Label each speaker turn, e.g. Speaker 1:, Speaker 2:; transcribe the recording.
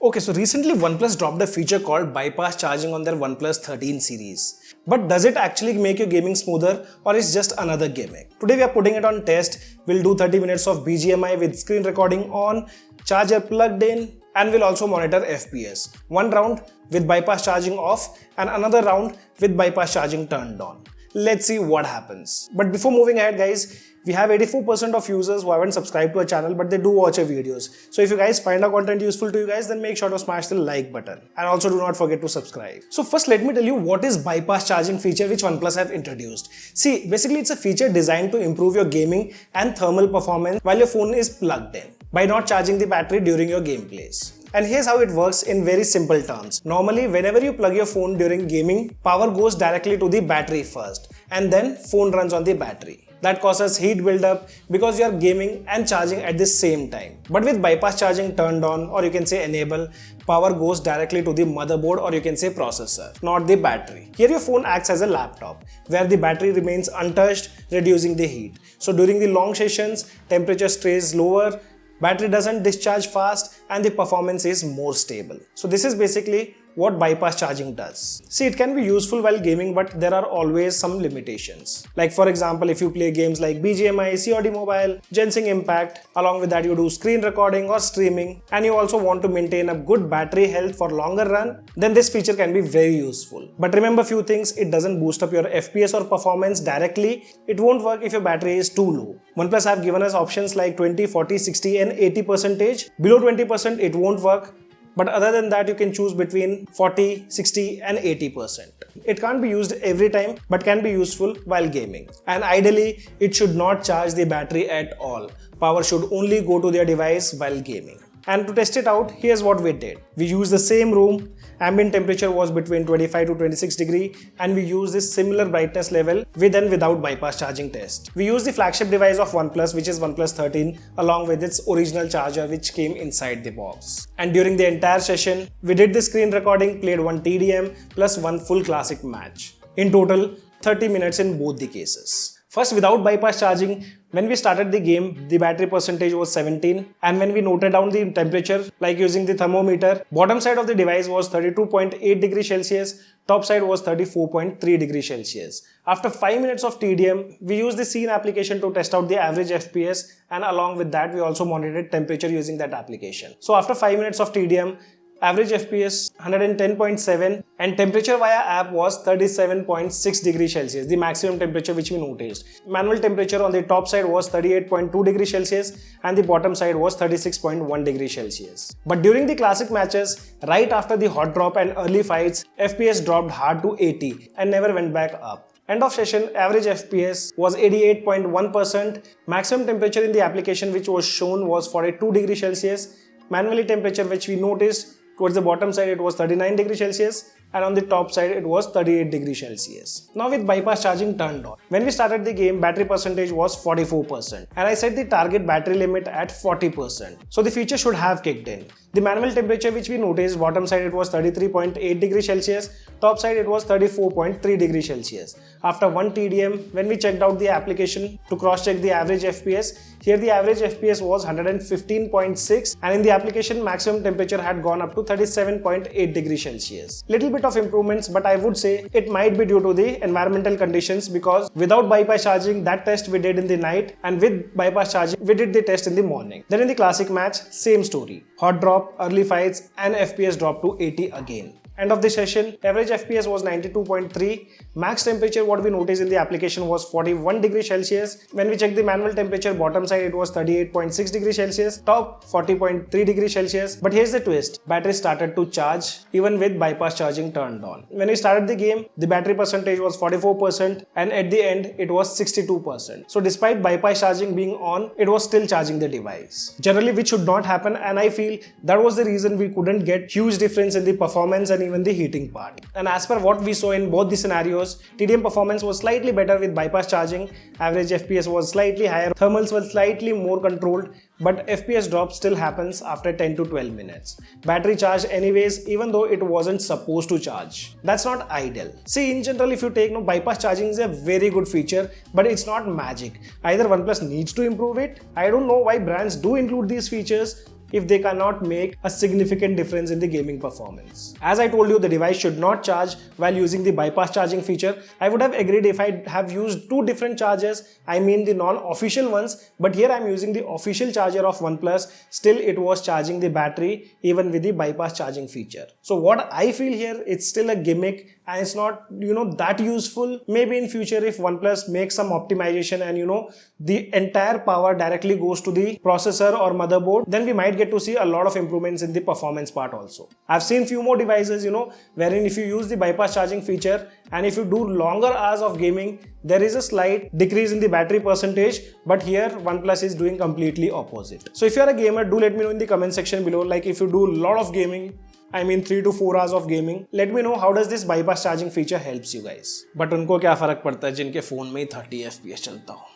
Speaker 1: Okay, so recently OnePlus dropped a feature called bypass charging on their OnePlus 13 series. But does it actually make your gaming smoother or is just another gimmick? Today we are putting it on test. We'll do 30 minutes of BGMI with screen recording on, charger plugged in, and we'll also monitor FPS. One round with bypass charging off and another round with bypass charging turned on. Let's see what happens. But before moving ahead guys, we have 84% of users who haven't subscribed to our channel but they do watch our videos. So if you guys find our content useful to you guys, then make sure to smash the like button. And also do not forget to subscribe. So first let me tell you what is bypass charging feature which OnePlus have introduced. See, basically it's a feature designed to improve your gaming and thermal performance while your phone is plugged in by not charging the battery during your gameplays. And here's how it works in very simple terms. Normally, whenever you plug your phone during gaming, power goes directly to the battery first and then phone runs on the battery. That causes heat buildup because you are gaming and charging at the same time. But with bypass charging turned on, or you can say enable, power goes directly to the motherboard or you can say processor, not the battery. Here your phone acts as a laptop where the battery remains untouched, reducing the heat. So during the long sessions, temperature stays lower, battery doesn't discharge fast and the performance is more stable. So this is basically what bypass charging does. See, it can be useful while gaming but there are always some limitations. Like for example, if you play games like BGMI, COD Mobile, Gensing Impact, along with that you do screen recording or streaming and you also want to maintain a good battery health for longer run, then this feature can be very useful. But remember few things, it doesn't boost up your FPS or performance directly. It won't work if your battery is too low. OnePlus have given us options like 20, 40, 60 and 80%. Below 20% it won't work. But other than that, you can choose between 40, 60 and 80%. It can't be used every time, but can be useful while gaming. And ideally, it should not charge the battery at all. Power should only go to their device while gaming. And to test it out, here's what we did. We used the same room, ambient temperature was between 25 to 26 degree and we used this similar brightness level with and without bypass charging test. We used the flagship device of OnePlus which is OnePlus 13 along with its original charger which came inside the box. And during the entire session, we did the screen recording, played one TDM plus one full classic match. In total, 30 minutes in both the cases. First, without bypass charging, when we started the game, the battery percentage was 17 and when we noted down the temperature like using the thermometer, bottom side of the device was 32.8 degrees Celsius, top side was 34.3 degrees Celsius. After 5 minutes of TDM, we used the scene application to test out the average FPS and along with that we also monitored temperature using that application. So after 5 minutes of TDM, average FPS 110.7 and temperature via app was 37.6 degrees Celsius, the maximum temperature which we noticed. Manual temperature on the top side was 38.2 degrees Celsius and the bottom side was 36.1 degrees Celsius. But during the classic matches, right after the hot drop and early fights, FPS dropped hard to 80 and never went back up. End of session, average FPS was 88.1%. Maximum temperature in the application which was shown was 42 degrees Celsius. Manually temperature which we noticed, towards the bottom side it was 39 degrees Celsius and on the top side it was 38 degrees Celsius. Now with bypass charging turned on, when we started the game, battery percentage was 44% and I set the target battery limit at 40%. So the feature should have kicked in. The manual temperature which we noticed, bottom side it was 33.8 degrees Celsius, top side it was 34.3 degrees Celsius. After one TDM, when we checked out the application to cross check the average FPS, here the average FPS was 115.6 and in the application maximum temperature had gone up to 37.8 degrees Celsius. Little bit of improvements, but I would say it might be due to the environmental conditions because without bypass charging, that test we did in the night and with bypass charging, we did the test in the morning. Then in the classic match, same story. Hot drop, early fights and FPS dropped to 80 again. End of the session, average FPS was 92.3. Max temperature what we noticed in the application was 41 degrees Celsius. When we checked the manual temperature, bottom side it was 38.6 degrees Celsius, top 40.3 degrees Celsius. But here's the twist, battery started to charge even with bypass charging turned on. When we started the game, the battery percentage was 44% and at the end it was 62%. So despite bypass charging being on, it was still charging the device. Generally which should not happen and I feel that was the reason we couldn't get huge difference in the performance and even the heating part. And as per what we saw in both the scenarios, TDM performance was slightly better with bypass charging, average FPS was slightly higher, thermals were slightly more controlled, but FPS drop still happens after 10 to 12 minutes. Battery charge anyways, even though it wasn't supposed to charge. That's not ideal. See, in general, if you take bypass charging is a very good feature, but it's not magic. Either OnePlus needs to improve it. I don't know why brands do include these features, if they cannot make a significant difference in the gaming performance. As I told you, the device should not charge while using the bypass charging feature. I would have agreed if I have used two different chargers, I mean the non-official ones, but here I'm using the official charger of OnePlus. Still it was charging the battery even with the bypass charging feature. So what I feel here, it's still a gimmick and it's not, that useful. Maybe in future if OnePlus makes some optimization and the entire power directly goes to the processor or motherboard, then we might get to see a lot of improvements in the performance part also. I've seen few more devices, wherein if you use the bypass charging feature and if you do longer hours of gaming, there is a slight decrease in the battery percentage, but here OnePlus is doing completely opposite. So if you're a gamer, do let me know in the comment section below, like if you do a lot of gaming, I mean 3 to 4 hours of gaming, let me know how does this bypass charging feature helps you guys. But उनको क्या फर्क पड़ता है जिनके phone में ही 30 FPS चलता हो.